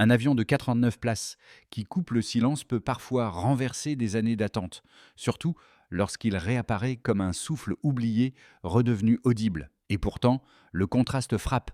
Un avion de 89 places qui coupe le silence peut parfois renverser des années d'attente, surtout lorsqu'il réapparaît comme un souffle oublié redevenu audible. Et pourtant, le contraste frappe.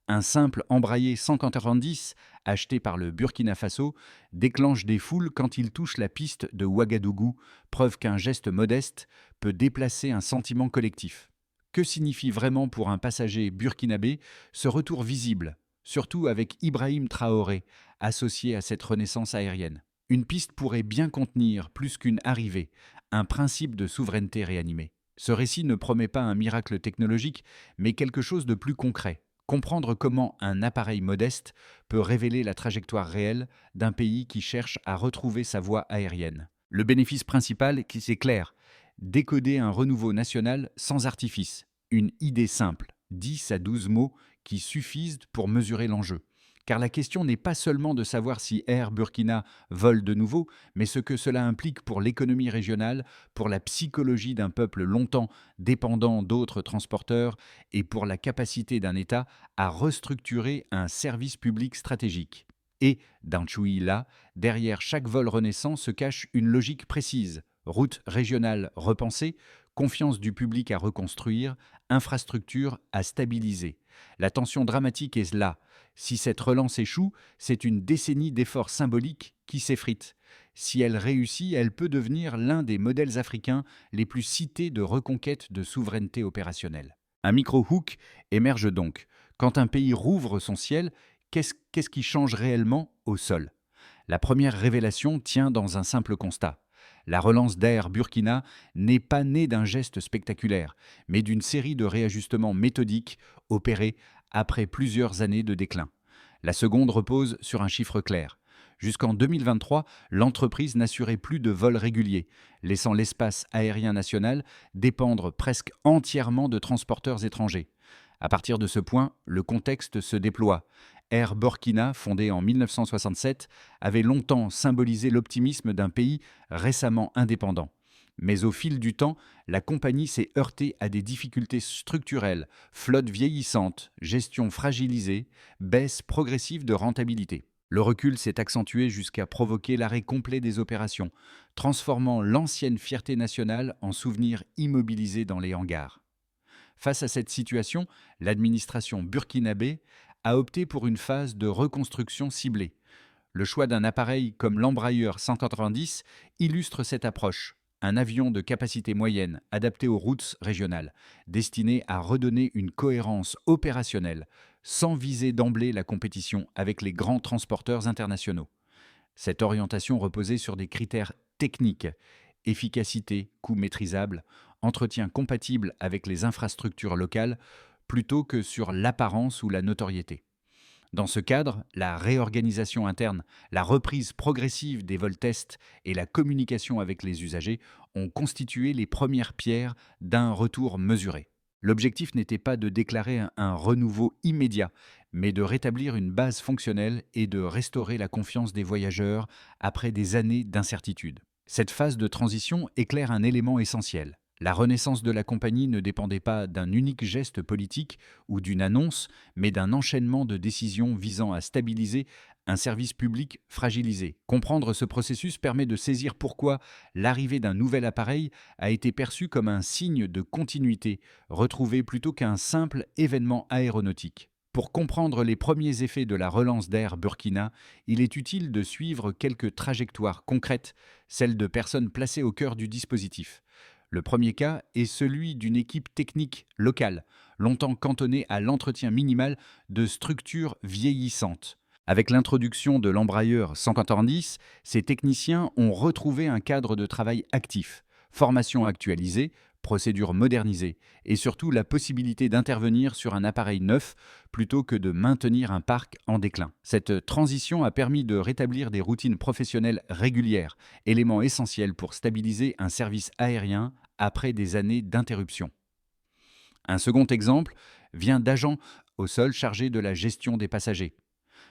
Un simple embraillé 190 acheté par le Burkina Faso déclenche des foules quand il touche la piste de Ouagadougou, preuve qu'un geste modeste peut déplacer un sentiment collectif. Que signifie vraiment pour un passager burkinabé ce retour visible, surtout avec Ibrahim Traoré, associé à cette renaissance aérienne? Une piste pourrait bien contenir, plus qu'une arrivée, un principe de souveraineté réanimé. Ce récit ne promet pas un miracle technologique, mais quelque chose de plus concret. Comprendre comment un appareil modeste peut révéler la trajectoire réelle d'un pays qui cherche à retrouver sa voie aérienne. Le bénéfice principal, c'est clair, décoder un renouveau national sans artifice. Une idée simple, 10 à 12 mots qui suffisent pour mesurer l'enjeu. Car la question n'est pas seulement de savoir si Air Burkina vole de nouveau, mais ce que cela implique pour l'économie régionale, pour la psychologie d'un peuple longtemps dépendant d'autres transporteurs et pour la capacité d'un État à restructurer un service public stratégique. Et, d'un Choui là, derrière chaque vol renaissant se cache une logique précise. Route régionale repensée, confiance du public à reconstruire, infrastructure à stabiliser. La tension dramatique est là. Si cette relance échoue, c'est une décennie d'efforts symboliques qui s'effritent. Si elle réussit, elle peut devenir l'un des modèles africains les plus cités de reconquête de souveraineté opérationnelle. Un micro-hook émerge donc. Quand un pays rouvre son ciel, qu'est-ce qui change réellement au sol? La première révélation tient dans un simple constat. La relance d'Air Burkina n'est pas née d'un geste spectaculaire, mais d'une série de réajustements méthodiques opérés après plusieurs années de déclin. La seconde repose sur un chiffre clair. Jusqu'en 2023, l'entreprise n'assurait plus de vols réguliers, laissant l'espace aérien national dépendre presque entièrement de transporteurs étrangers. À partir de ce point, le contexte se déploie. Air Burkina, fondé en 1967, avait longtemps symbolisé l'optimisme d'un pays récemment indépendant. Mais au fil du temps, la compagnie s'est heurtée à des difficultés structurelles, flotte vieillissante, gestion fragilisée, baisse progressive de rentabilité. Le recul s'est accentué jusqu'à provoquer l'arrêt complet des opérations, transformant l'ancienne fierté nationale en souvenir immobilisé dans les hangars. Face à cette situation, l'administration burkinabé a opté pour une phase de reconstruction ciblée. Le choix d'un appareil comme l'embrailleur 190 illustre cette approche. Un avion de capacité moyenne, adapté aux routes régionales, destiné à redonner une cohérence opérationnelle, sans viser d'emblée la compétition avec les grands transporteurs internationaux. Cette orientation reposait sur des critères techniques: efficacité, coût maîtrisable, entretien compatible avec les infrastructures locales, plutôt que sur l'apparence ou la notoriété. Dans ce cadre, la réorganisation interne, la reprise progressive des vols tests et la communication avec les usagers ont constitué les premières pierres d'un retour mesuré. L'objectif n'était pas de déclarer un renouveau immédiat, mais de rétablir une base fonctionnelle et de restaurer la confiance des voyageurs après des années d'incertitude. Cette phase de transition éclaire un élément essentiel. La renaissance de la compagnie ne dépendait pas d'un unique geste politique ou d'une annonce, mais d'un enchaînement de décisions visant à stabiliser un service public fragilisé. Comprendre ce processus permet de saisir pourquoi l'arrivée d'un nouvel appareil a été perçue comme un signe de continuité, retrouvé plutôt qu'un simple événement aéronautique. Pour comprendre les premiers effets de la relance d'Air Burkina, il est utile de suivre quelques trajectoires concrètes, celles de personnes placées au cœur du dispositif. Le premier cas est celui d'une équipe technique locale, longtemps cantonnée à l'entretien minimal de structures vieillissantes. Avec l'introduction de l'embrailleur 190, ces techniciens ont retrouvé un cadre de travail actif, formation actualisée, procédures modernisées et surtout la possibilité d'intervenir sur un appareil neuf plutôt que de maintenir un parc en déclin. Cette transition a permis de rétablir des routines professionnelles régulières, élément essentiel pour stabiliser un service aérien après des années d'interruption. Un second exemple vient d'agents au sol chargés de la gestion des passagers.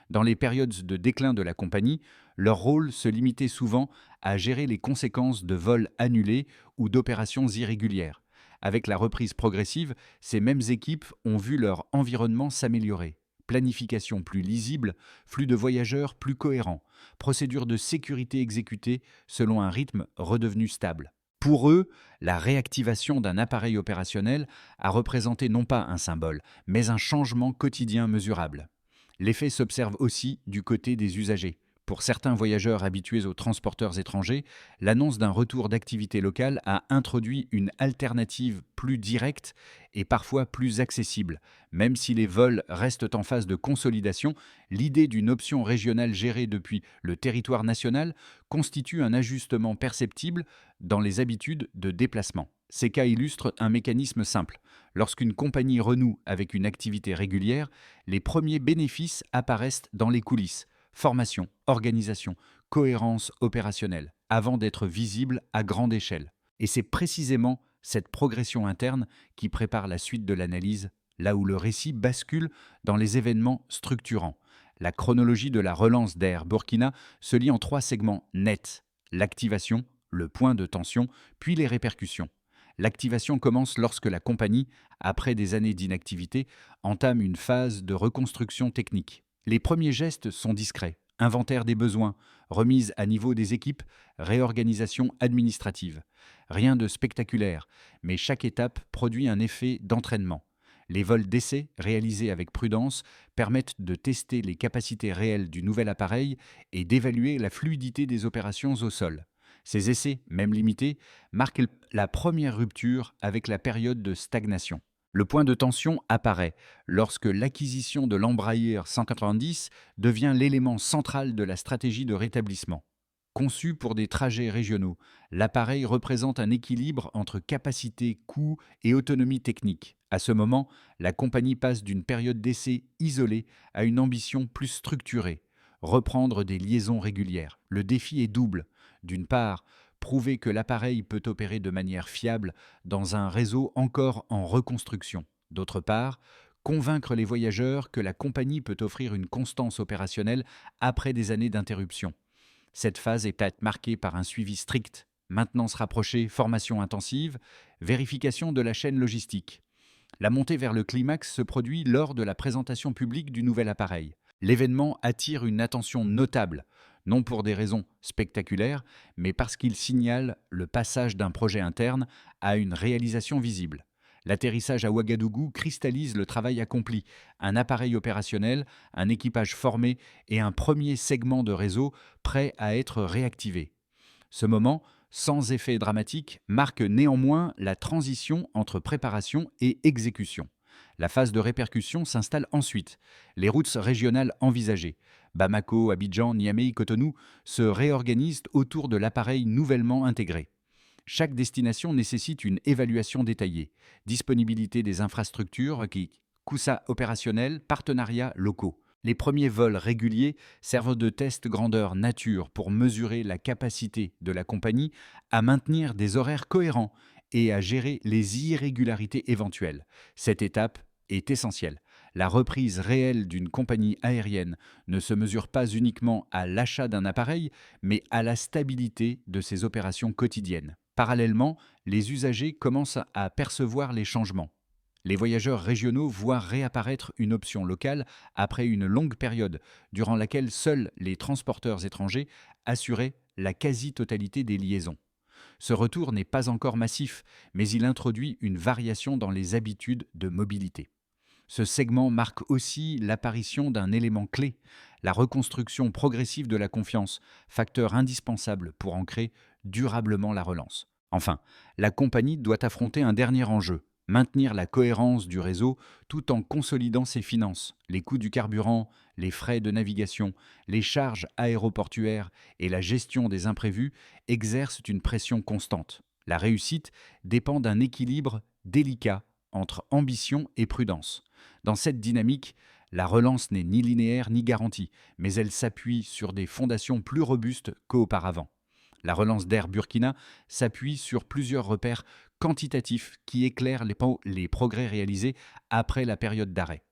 Dans les périodes de déclin de la compagnie, leur rôle se limitait souvent à gérer les conséquences de vols annulés ou d'opérations irrégulières. Avec la reprise progressive, ces mêmes équipes ont vu leur environnement s'améliorer. planification plus lisible, flux de voyageurs plus cohérent, procédures de sécurité exécutées selon un rythme redevenu stable. Pour eux, la réactivation d'un appareil opérationnel a représenté non pas un symbole, mais un changement quotidien mesurable. L'effet s'observe aussi du côté des usagers. Pour certains voyageurs habitués aux transporteurs étrangers, l'annonce d'un retour d'activité locale a introduit une alternative plus directe et parfois plus accessible. Même si les vols restent en phase de consolidation, l'idée d'une option régionale gérée depuis le territoire national constitue un ajustement perceptible dans les habitudes de déplacement. Ces cas illustrent un mécanisme simple. Lorsqu'une compagnie renoue avec une activité régulière, les premiers bénéfices apparaissent dans les coulisses: formation, organisation, cohérence opérationnelle, avant d'être visibles à grande échelle. Et c'est précisément cette progression interne qui prépare la suite de l'analyse, là où le récit bascule dans les événements structurants. La chronologie de la relance d'Air Burkina se lie en 3 segments nets: l'activation, le point de tension, puis les répercussions. L'activation commence lorsque la compagnie, après des années d'inactivité, entame une phase de reconstruction technique. Les premiers gestes sont discrets: inventaire des besoins, remise à niveau des équipes, réorganisation administrative. Rien de spectaculaire, mais chaque étape produit un effet d'entraînement. Les vols d'essai, réalisés avec prudence, permettent de tester les capacités réelles du nouvel appareil et d'évaluer la fluidité des opérations au sol. Ces essais, même limités, marquent la première rupture avec la période de stagnation. Le point de tension apparaît lorsque l'acquisition de l'Embraer 190 devient l'élément central de la stratégie de rétablissement. Conçu pour des trajets régionaux, l'appareil représente un équilibre entre capacité, coût et autonomie technique. À ce moment, la compagnie passe d'une période d'essai isolée à une ambition plus structurée: reprendre des liaisons régulières. Le défi est double. D'une part, prouver que l'appareil peut opérer de manière fiable dans un réseau encore en reconstruction. D'autre part, convaincre les voyageurs que la compagnie peut offrir une constance opérationnelle après des années d'interruption. Cette phase est marquée par un suivi strict: maintenance rapprochée, formation intensive, vérification de la chaîne logistique. La montée vers le climax se produit lors de la présentation publique du nouvel appareil. L'événement attire une attention notable, non pour des raisons spectaculaires, mais parce qu'il signale le passage d'un projet interne à une réalisation visible. L'atterrissage à Ouagadougou cristallise le travail accompli: un appareil opérationnel, un équipage formé et un premier segment de réseau prêt à être réactivé. Ce moment, sans effet dramatique, marque néanmoins la transition entre préparation et exécution. La phase de répercussion s'installe ensuite. Les routes régionales envisagées, Bamako, Abidjan, Niamey, Cotonou, se réorganisent autour de l'appareil nouvellement intégré. Chaque destination nécessite une évaluation détaillée: disponibilité des infrastructures requises, coûts opérationnels, partenariats locaux. Les premiers vols réguliers servent de test grandeur nature pour mesurer la capacité de la compagnie à maintenir des horaires cohérents et à gérer les irrégularités éventuelles. Cette étape est essentielle. La reprise réelle d'une compagnie aérienne ne se mesure pas uniquement à l'achat d'un appareil, mais à la stabilité de ses opérations quotidiennes. Parallèlement, les usagers commencent à percevoir les changements. Les voyageurs régionaux voient réapparaître une option locale après une longue période durant laquelle seuls les transporteurs étrangers assuraient la quasi-totalité des liaisons. Ce retour n'est pas encore massif, mais il introduit une variation dans les habitudes de mobilité. Ce segment marque aussi l'apparition d'un élément clé: la reconstruction progressive de la confiance, facteur indispensable pour ancrer durablement la relance. Enfin, la compagnie doit affronter un dernier enjeu: maintenir la cohérence du réseau tout en consolidant ses finances. Les coûts du carburant, les frais de navigation, les charges aéroportuaires et la gestion des imprévus exercent une pression constante. La réussite dépend d'un équilibre délicat entre ambition et prudence. Dans cette dynamique, la relance n'est ni linéaire ni garantie, mais elle s'appuie sur des fondations plus robustes qu'auparavant. La relance d'Air Burkina s'appuie sur plusieurs repères quantitatifs qui éclairent les progrès réalisés après la période d'arrêt.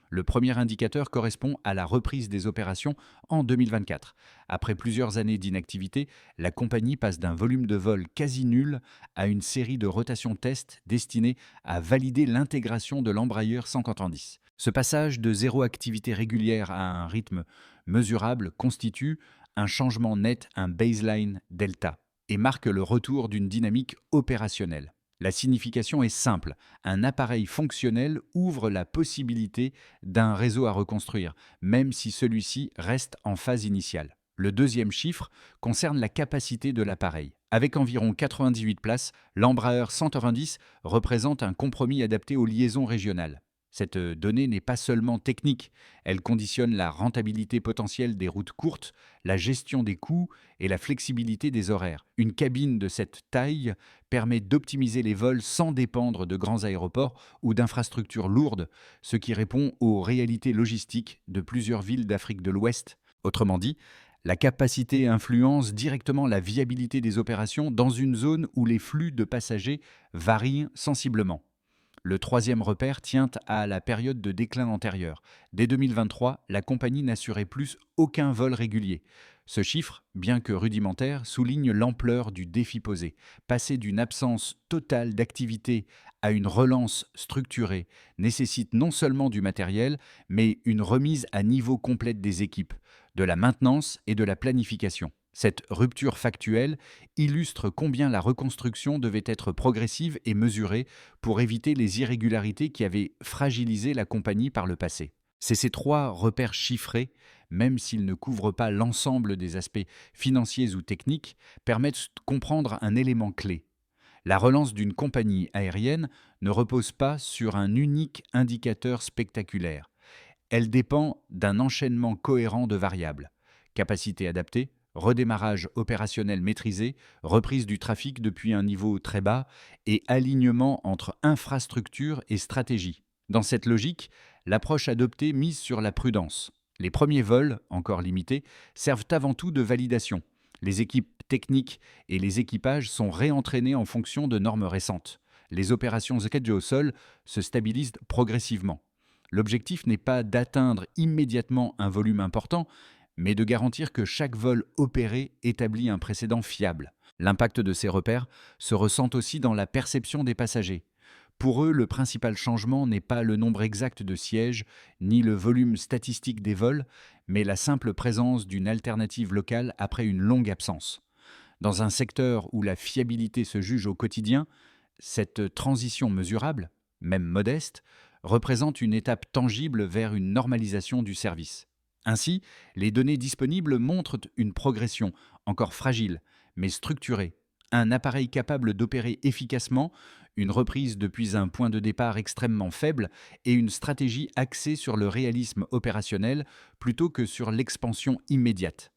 Le premier indicateur correspond à la reprise des opérations en 2024. Après plusieurs années d'inactivité, la compagnie passe d'un volume de vol quasi nul à une série de rotations tests destinées à valider l'intégration de l'Embraer 190. Ce passage de zéro activité régulière à un rythme mesurable constitue un changement net, un baseline delta, et marque le retour d'une dynamique opérationnelle. La signification est simple, un appareil fonctionnel ouvre la possibilité d'un réseau à reconstruire, même si celui-ci reste en phase initiale. Le deuxième chiffre concerne la capacité de l'appareil. Avec environ 98 places, l'Embraer 190 représente un compromis adapté aux liaisons régionales. Cette donnée n'est pas seulement technique, elle conditionne la rentabilité potentielle des routes courtes, la gestion des coûts et la flexibilité des horaires. Une cabine de cette taille permet d'optimiser les vols sans dépendre de grands aéroports ou d'infrastructures lourdes, ce qui répond aux réalités logistiques de plusieurs villes d'Afrique de l'Ouest. Autrement dit, la capacité influence directement la viabilité des opérations dans une zone où les flux de passagers varient sensiblement. Le troisième repère tient à la période de déclin antérieure. Dès 2023, la compagnie n'assurait plus aucun vol régulier. Ce chiffre, bien que rudimentaire, souligne l'ampleur du défi posé. Passer d'une absence totale d'activité à une relance structurée nécessite non seulement du matériel, mais une remise à niveau complète des équipes, de la maintenance et de la planification. Cette rupture factuelle illustre combien la reconstruction devait être progressive et mesurée pour éviter les irrégularités qui avaient fragilisé la compagnie par le passé. C'est ces trois repères chiffrés, même s'ils ne couvrent pas l'ensemble des aspects financiers ou techniques, permettent de comprendre un élément clé. La relance d'une compagnie aérienne ne repose pas sur un unique indicateur spectaculaire. Elle dépend d'un enchaînement cohérent de variables. Capacité adaptée, redémarrage opérationnel maîtrisé, reprise du trafic depuis un niveau très bas et alignement entre infrastructure et stratégie. Dans cette logique, l'approche adoptée mise sur la prudence. Les premiers vols, encore limités, servent avant tout de validation. Les équipes techniques et les équipages sont réentraînés en fonction de normes récentes. Les opérations schedule au sol se stabilisent progressivement. L'objectif n'est pas d'atteindre immédiatement un volume important, mais de garantir que chaque vol opéré établit un précédent fiable. L'impact de ces repères se ressent aussi dans la perception des passagers. Pour eux, le principal changement n'est pas le nombre exact de sièges, ni le volume statistique des vols, mais la simple présence d'une alternative locale après une longue absence. Dans un secteur où la fiabilité se juge au quotidien, cette transition mesurable, même modeste, représente une étape tangible vers une normalisation du service. Ainsi, les données disponibles montrent une progression, encore fragile, mais structurée. Un appareil capable d'opérer efficacement, une reprise depuis un point de départ extrêmement faible et une stratégie axée sur le réalisme opérationnel plutôt que sur l'expansion immédiate.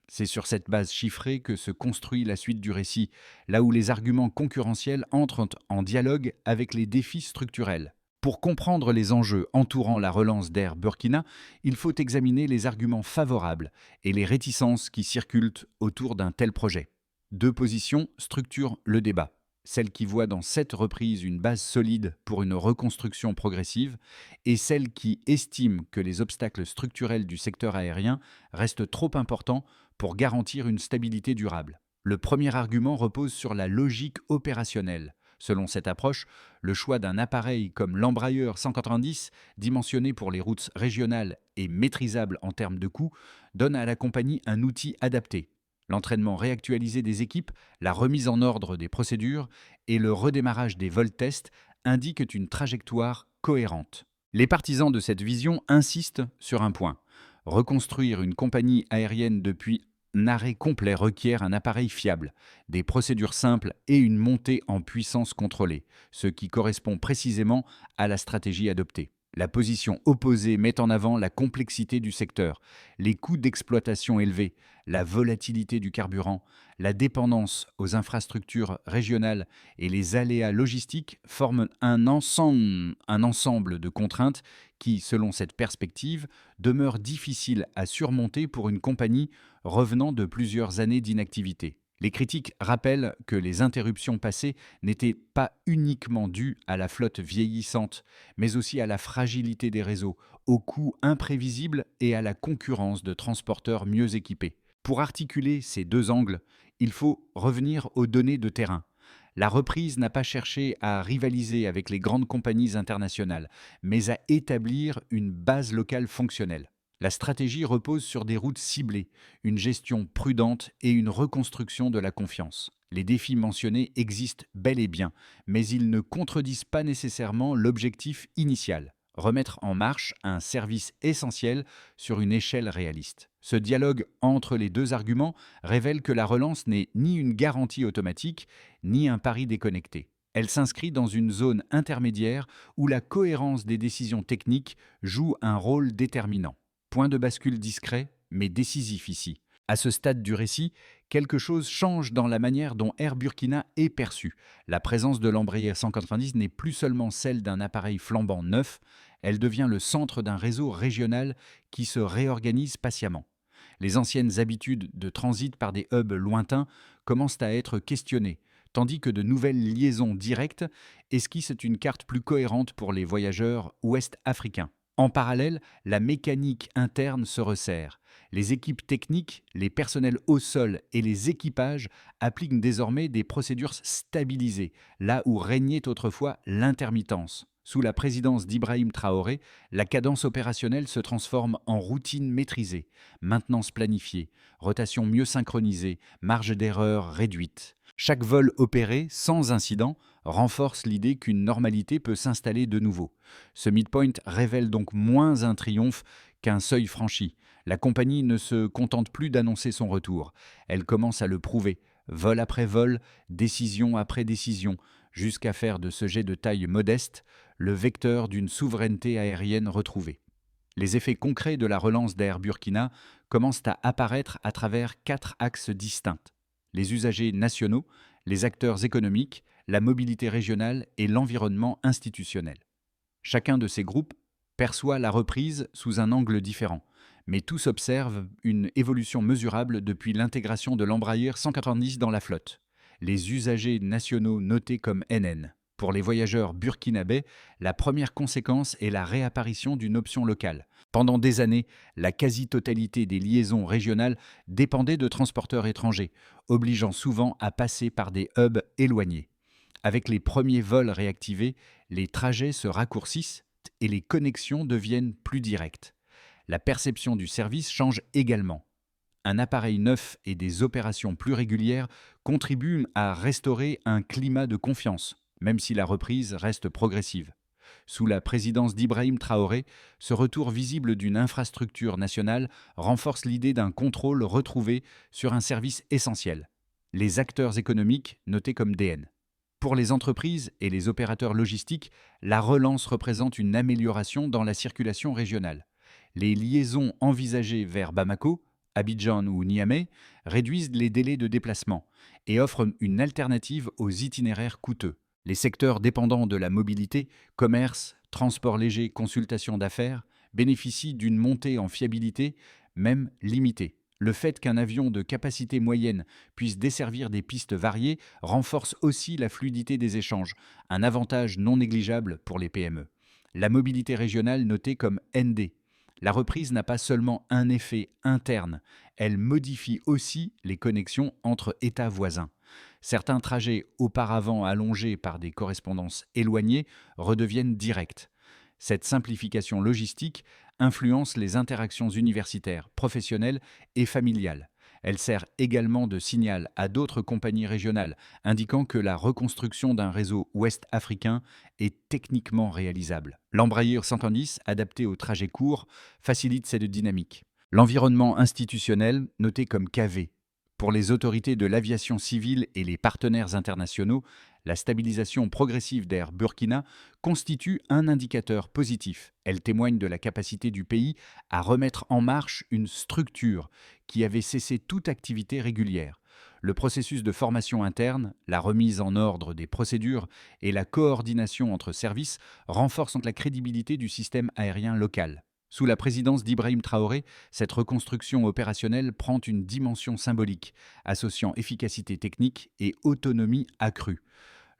C'est sur cette base chiffrée que se construit la suite du récit, là où les arguments concurrentiels entrent en dialogue avec les défis structurels. Pour comprendre les enjeux entourant la relance d'Air Burkina, il faut examiner les arguments favorables et les réticences qui circulent autour d'un tel projet. Deux positions structurent le débat. Celle qui voit dans cette reprise une base solide pour une reconstruction progressive et celle qui estime que les obstacles structurels du secteur aérien restent trop importants pour garantir une stabilité durable. Le premier argument repose sur la logique opérationnelle. Selon cette approche, le choix d'un appareil comme l'Embraer 190, dimensionné pour les routes régionales et maîtrisable en termes de coûts, donne à la compagnie un outil adapté. L'entraînement réactualisé des équipes, la remise en ordre des procédures et le redémarrage des vols tests indiquent une trajectoire cohérente. Les partisans de cette vision insistent sur un point. Reconstruire une compagnie aérienne depuis un arrêt complet requiert un appareil fiable, des procédures simples et une montée en puissance contrôlée, ce qui correspond précisément à la stratégie adoptée. La position opposée met en avant la complexité du secteur, les coûts d'exploitation élevés, la volatilité du carburant, la dépendance aux infrastructures régionales et les aléas logistiques forment un ensemble de contraintes qui, selon cette perspective, demeurent difficiles à surmonter pour une compagnie revenant de plusieurs années d'inactivité. Les critiques rappellent que les interruptions passées n'étaient pas uniquement dues à la flotte vieillissante, mais aussi à la fragilité des réseaux, aux coûts imprévisibles et à la concurrence de transporteurs mieux équipés. Pour articuler ces deux angles, il faut revenir aux données de terrain. La reprise n'a pas cherché à rivaliser avec les grandes compagnies internationales, mais à établir une base locale fonctionnelle. La stratégie repose sur des routes ciblées, une gestion prudente et une reconstruction de la confiance. Les défis mentionnés existent bel et bien, mais ils ne contredisent pas nécessairement l'objectif initial: remettre en marche un service essentiel sur une échelle réaliste. Ce dialogue entre les deux arguments révèle que la relance n'est ni une garantie automatique, ni un pari déconnecté. Elle s'inscrit dans une zone intermédiaire où la cohérence des décisions techniques joue un rôle déterminant. Point de bascule discret, mais décisif ici. À ce stade du récit, quelque chose change dans la manière dont Air Burkina est perçu. La présence de l'Embraer 190 n'est plus seulement celle d'un appareil flambant neuf, elle devient le centre d'un réseau régional qui se réorganise patiemment. Les anciennes habitudes de transit par des hubs lointains commencent à être questionnées, tandis que de nouvelles liaisons directes esquissent une carte plus cohérente pour les voyageurs ouest-africains. En parallèle, la mécanique interne se resserre. Les équipes techniques, les personnels au sol et les équipages appliquent désormais des procédures stabilisées, là où régnait autrefois l'intermittence. Sous la présidence d'Ibrahim Traoré, la cadence opérationnelle se transforme en routine maîtrisée, maintenance planifiée, rotation mieux synchronisée, marge d'erreur réduite. Chaque vol opéré sans incident renforce l'idée qu'une normalité peut s'installer de nouveau. Ce midpoint révèle donc moins un triomphe qu'un seuil franchi. La compagnie ne se contente plus d'annoncer son retour. Elle commence à le prouver, vol après vol, décision après décision, jusqu'à faire de ce jet de taille modeste le vecteur d'une souveraineté aérienne retrouvée. Les effets concrets de la relance d'Air Burkina commencent à apparaître à travers 4 axes distincts: les usagers nationaux, les acteurs économiques, la mobilité régionale et l'environnement institutionnel. Chacun de ces groupes perçoit la reprise sous un angle différent, mais tous observent une évolution mesurable depuis l'intégration de l'Embraer 190 dans la flotte. Les usagers nationaux notés comme NN. Pour les voyageurs burkinabés, la première conséquence est la réapparition d'une option locale. Pendant des années, la quasi-totalité des liaisons régionales dépendait de transporteurs étrangers, obligeant souvent à passer par des hubs éloignés. Avec les premiers vols réactivés, les trajets se raccourcissent et les connexions deviennent plus directes. La perception du service change également. Un appareil neuf et des opérations plus régulières contribuent à restaurer un climat de confiance, même si la reprise reste progressive. Sous la présidence d'Ibrahim Traoré, ce retour visible d'une infrastructure nationale renforce l'idée d'un contrôle retrouvé sur un service essentiel: les acteurs économiques notés comme DN. Pour les entreprises et les opérateurs logistiques, la relance représente une amélioration dans la circulation régionale. Les liaisons envisagées vers Bamako, Abidjan ou Niamey réduisent les délais de déplacement et offrent une alternative aux itinéraires coûteux. Les secteurs dépendants de la mobilité, commerce, transport léger, consultation d'affaires, bénéficient d'une montée en fiabilité, même limitée. Le fait qu'un avion de capacité moyenne puisse desservir des pistes variées renforce aussi la fluidité des échanges, un avantage non négligeable pour les PME. La mobilité régionale notée comme ND. La reprise n'a pas seulement un effet interne, elle modifie aussi les connexions entre États voisins. Certains trajets auparavant allongés par des correspondances éloignées redeviennent directs. Cette simplification logistique influence les interactions universitaires, professionnelles et familiales. Elle sert également de signal à d'autres compagnies régionales, indiquant que la reconstruction d'un réseau ouest-africain est techniquement réalisable. L'Embraer 110, adapté aux trajets courts, facilite cette dynamique. L'environnement institutionnel, noté comme KV. Pour les autorités de l'aviation civile et les partenaires internationaux, la stabilisation progressive d'Air Burkina constitue un indicateur positif. Elle témoigne de la capacité du pays à remettre en marche une structure qui avait cessé toute activité régulière. Le processus de formation interne, la remise en ordre des procédures et la coordination entre services renforcent la crédibilité du système aérien local. Sous la présidence d'Ibrahim Traoré, cette reconstruction opérationnelle prend une dimension symbolique, associant efficacité technique et autonomie accrue.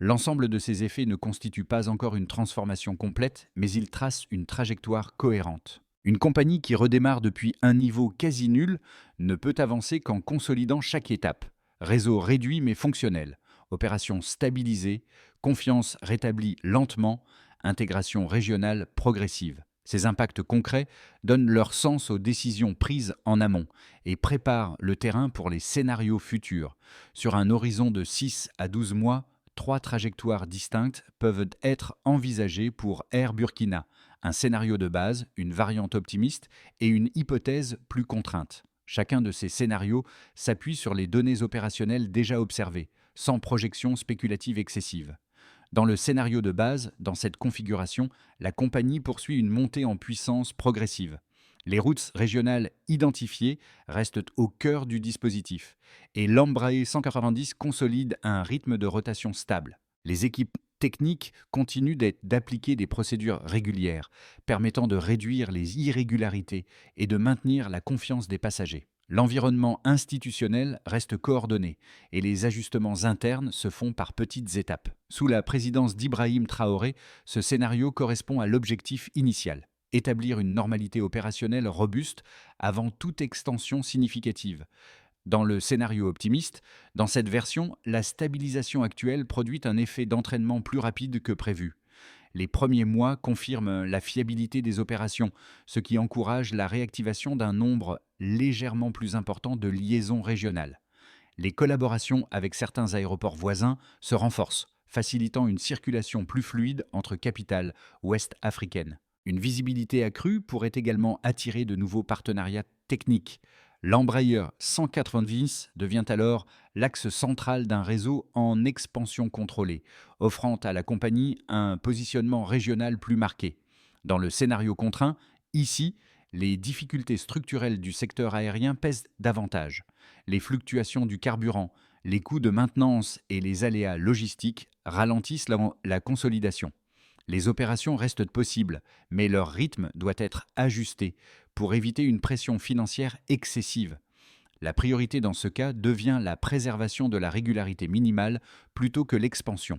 L'ensemble de ces effets ne constitue pas encore une transformation complète, mais il trace une trajectoire cohérente. Une compagnie qui redémarre depuis un niveau quasi nul ne peut avancer qu'en consolidant chaque étape. Réseau réduit mais fonctionnel, Opération stabilisée, confiance rétablie lentement, intégration régionale progressive. Ces impacts concrets donnent leur sens aux décisions prises en amont et préparent le terrain pour les scénarios futurs. Sur un horizon de 6 à 12 mois, 3 trajectoires distinctes peuvent être envisagées pour Air Burkina: un scénario de base, une variante optimiste et une hypothèse plus contrainte. Chacun de ces scénarios s'appuie sur les données opérationnelles déjà observées, sans projection spéculative excessive. Dans le scénario de base, dans cette configuration, la compagnie poursuit une montée en puissance progressive. Les routes régionales identifiées restent au cœur du dispositif et l'Embraer 190 consolide un rythme de rotation stable. Les équipes techniques continuent d'appliquer des procédures régulières, permettant de réduire les irrégularités et de maintenir la confiance des passagers. L'environnement institutionnel reste coordonné et les ajustements internes se font par petites étapes. Sous la présidence d'Ibrahim Traoré, ce scénario correspond à l'objectif initial: établir une normalité opérationnelle robuste avant toute extension significative. Dans le scénario optimiste, dans cette version, la stabilisation actuelle produit un effet d'entraînement plus rapide que prévu. Les premiers mois confirment la fiabilité des opérations, ce qui encourage la réactivation d'un nombre légèrement plus important de liaisons régionales. Les collaborations avec certains aéroports voisins se renforcent, facilitant une circulation plus fluide entre capitales ouest-africaines. Une visibilité accrue pourrait également attirer de nouveaux partenariats techniques. L'Embraer 190 devient alors l'axe central d'un réseau en expansion contrôlée, offrant à la compagnie un positionnement régional plus marqué. Dans le scénario contraint, ici, les difficultés structurelles du secteur aérien pèsent davantage. Les fluctuations du carburant, les coûts de maintenance et les aléas logistiques ralentissent la consolidation. Les opérations restent possibles, mais leur rythme doit être ajusté pour éviter une pression financière excessive. La priorité dans ce cas devient la préservation de la régularité minimale plutôt que l'expansion.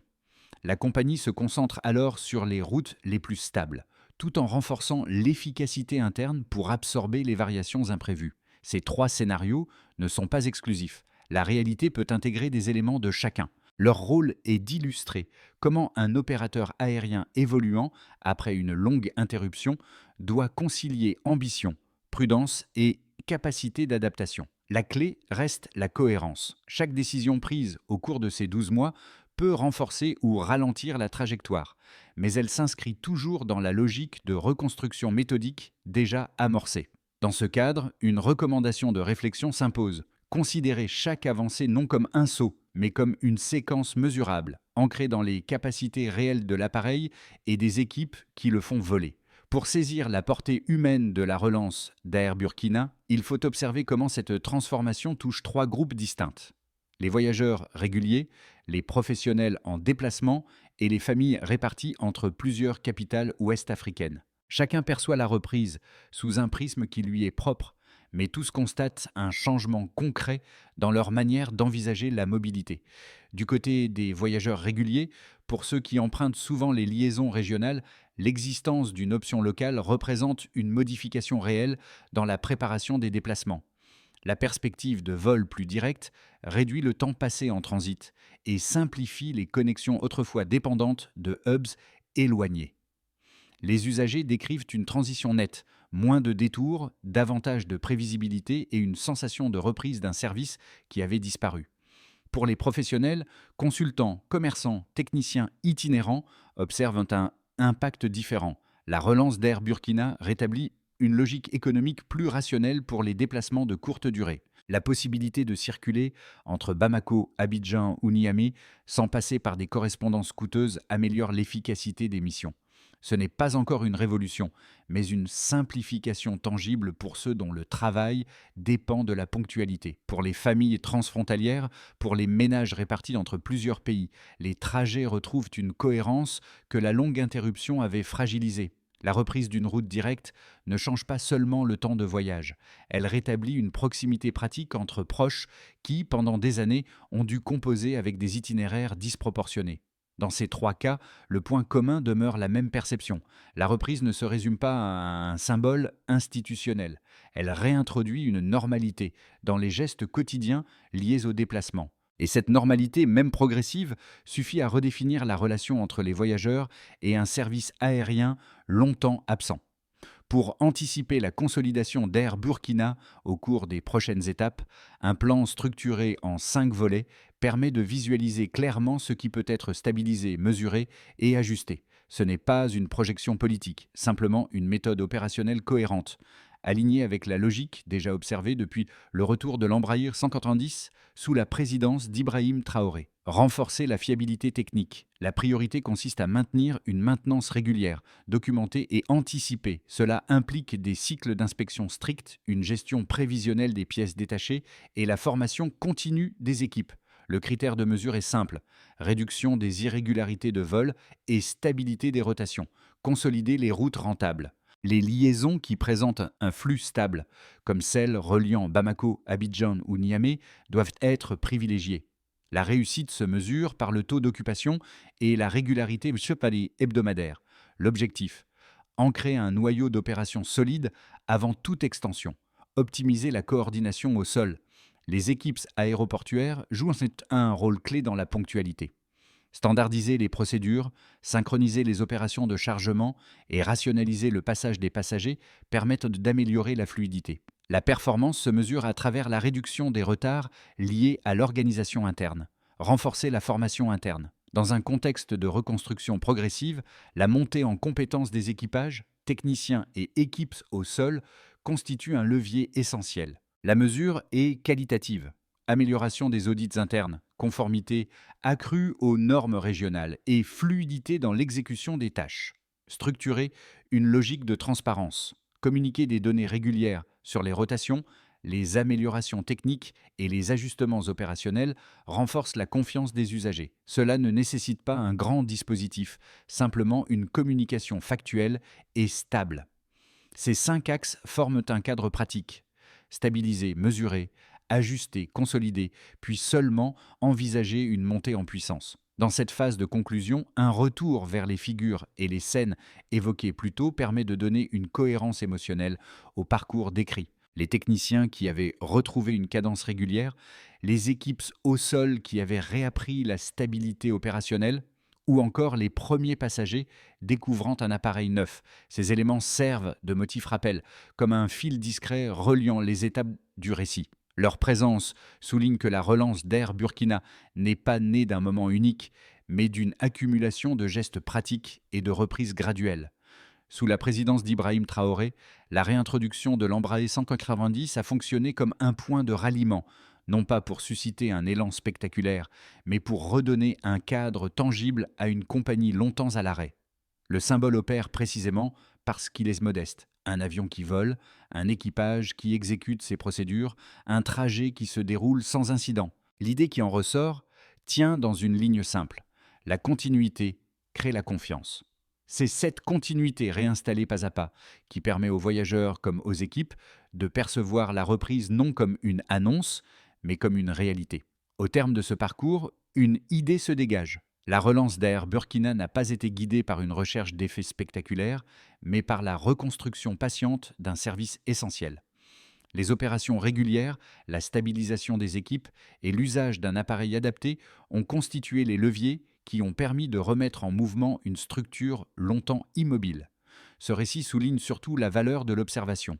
La compagnie se concentre alors sur les routes les plus stables, tout en renforçant l'efficacité interne pour absorber les variations imprévues. Ces 3 scénarios ne sont pas exclusifs. La réalité peut intégrer des éléments de chacun. Leur rôle est d'illustrer comment un opérateur aérien évoluant, après une longue interruption, doit concilier ambition, prudence et capacité d'adaptation. La clé reste la cohérence. Chaque décision prise au cours de ces 12 mois peut renforcer ou ralentir la trajectoire, mais elle s'inscrit toujours dans la logique de reconstruction méthodique déjà amorcée. Dans ce cadre, une recommandation de réflexion s'impose: considérer chaque avancée non comme un saut, mais comme une séquence mesurable, ancrée dans les capacités réelles de l'appareil et des équipes qui le font voler. Pour saisir la portée humaine de la relance d'Air Burkina, il faut observer comment cette transformation touche 3 groupes distincts: les voyageurs réguliers, les professionnels en déplacement et les familles réparties entre plusieurs capitales ouest-africaines. Chacun perçoit la reprise sous un prisme qui lui est propre, mais tous constatent un changement concret dans leur manière d'envisager la mobilité. Du côté des voyageurs réguliers, pour ceux qui empruntent souvent les liaisons régionales, l'existence d'une option locale représente une modification réelle dans la préparation des déplacements. La perspective de vols plus directs réduit le temps passé en transit et simplifie les connexions autrefois dépendantes de hubs éloignés. Les usagers décrivent une transition nette: moins de détours, davantage de prévisibilité et une sensation de reprise d'un service qui avait disparu. Pour les professionnels, consultants, commerçants, techniciens itinérants observent un impact différent. La relance d'Air Burkina rétablit une logique économique plus rationnelle pour les déplacements de courte durée. La possibilité de circuler entre Bamako, Abidjan ou Niamey sans passer par des correspondances coûteuses améliore l'efficacité des missions. Ce n'est pas encore une révolution, mais une simplification tangible pour ceux dont le travail dépend de la ponctualité. Pour les familles transfrontalières, pour les ménages répartis entre plusieurs pays, les trajets retrouvent une cohérence que la longue interruption avait fragilisée. La reprise d'une route directe ne change pas seulement le temps de voyage, elle rétablit une proximité pratique entre proches qui, pendant des années, ont dû composer avec des itinéraires disproportionnés. Dans ces 3 cas, le point commun demeure la même perception. La reprise ne se résume pas à un symbole institutionnel. Elle réintroduit une normalité dans les gestes quotidiens liés au déplacement. Et cette normalité, même progressive, suffit à redéfinir la relation entre les voyageurs et un service aérien longtemps absent. Pour anticiper la consolidation d'Air Burkina au cours des prochaines étapes, un plan structuré en 5 volets permet de visualiser clairement ce qui peut être stabilisé, mesuré et ajusté. Ce n'est pas une projection politique, simplement une méthode opérationnelle cohérente, alignée avec la logique déjà observée depuis le retour de l'Embraer 190 sous la présidence d'Ibrahim Traoré. Renforcer la fiabilité technique. La priorité consiste à maintenir une maintenance régulière, documentée et anticipée. Cela implique des cycles d'inspection stricts, une gestion prévisionnelle des pièces détachées et la formation continue des équipes. Le critère de mesure est simple: réduction des irrégularités de vol et stabilité des rotations. Consolider les routes rentables. Les liaisons qui présentent un flux stable, comme celles reliant Bamako, Abidjan ou Niamey, doivent être privilégiées. La réussite se mesure par le taux d'occupation et la régularité hebdomadaire. L'objectif: ancrer un noyau d'opérations solide avant toute extension. Optimiser la coordination au sol. Les équipes aéroportuaires jouent un rôle clé dans la ponctualité. Standardiser les procédures, synchroniser les opérations de chargement et rationaliser le passage des passagers permettent d'améliorer la fluidité. La performance se mesure à travers la réduction des retards liés à l'organisation interne. Renforcer la formation interne. Dans un contexte de reconstruction progressive, la montée en compétences des équipages, techniciens et équipes au sol constitue un levier essentiel. La mesure est qualitative. Amélioration des audits internes, conformité accrue aux normes régionales et fluidité dans l'exécution des tâches. Structurer une logique de transparence. Communiquer des données régulières sur les rotations, les améliorations techniques et les ajustements opérationnels renforcent la confiance des usagers. Cela ne nécessite pas un grand dispositif, simplement une communication factuelle et stable. Ces 5 axes forment un cadre pratique. Stabiliser, mesurer, ajuster, consolider, puis seulement envisager une montée en puissance. Dans cette phase de conclusion, un retour vers les figures et les scènes évoquées plus tôt permet de donner une cohérence émotionnelle au parcours décrit. Les techniciens qui avaient retrouvé une cadence régulière, les équipes au sol qui avaient réappris la stabilité opérationnelle, ou encore les premiers passagers découvrant un appareil neuf. Ces éléments servent de motif rappel, comme un fil discret reliant les étapes du récit. Leur présence souligne que la relance d'Air Burkina n'est pas née d'un moment unique, mais d'une accumulation de gestes pratiques et de reprises graduelles. Sous la présidence d'Ibrahim Traoré, la réintroduction de l'Embraer 190 a fonctionné comme un point de ralliement, non pas pour susciter un élan spectaculaire, mais pour redonner un cadre tangible à une compagnie longtemps à l'arrêt. Le symbole opère précisément parce qu'il est modeste. Un avion qui vole, un équipage qui exécute ses procédures, un trajet qui se déroule sans incident. L'idée qui en ressort tient dans une ligne simple. La continuité crée la confiance. C'est cette continuité réinstallée pas à pas qui permet aux voyageurs comme aux équipes de percevoir la reprise non comme une annonce, mais comme une réalité. Au terme de ce parcours, une idée se dégage. La relance d'Air Burkina n'a pas été guidée par une recherche d'effets spectaculaires, mais par la reconstruction patiente d'un service essentiel. Les opérations régulières, la stabilisation des équipes et l'usage d'un appareil adapté ont constitué les leviers qui ont permis de remettre en mouvement une structure longtemps immobile. Ce récit souligne surtout la valeur de l'observation.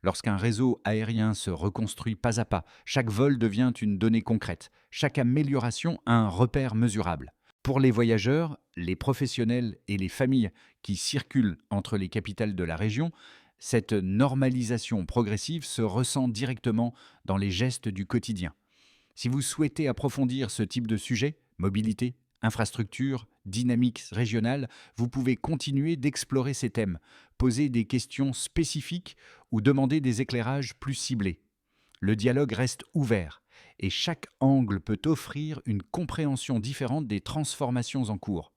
Lorsqu'un réseau aérien se reconstruit pas à pas, chaque vol devient une donnée concrète, chaque amélioration un repère mesurable. Pour les voyageurs, les professionnels et les familles qui circulent entre les capitales de la région, cette normalisation progressive se ressent directement dans les gestes du quotidien. Si vous souhaitez approfondir ce type de sujet, mobilité, infrastructure, dynamique régionale, vous pouvez continuer d'explorer ces thèmes, poser des questions spécifiques ou demander des éclairages plus ciblés. Le dialogue reste ouvert et chaque angle peut offrir une compréhension différente des transformations en cours.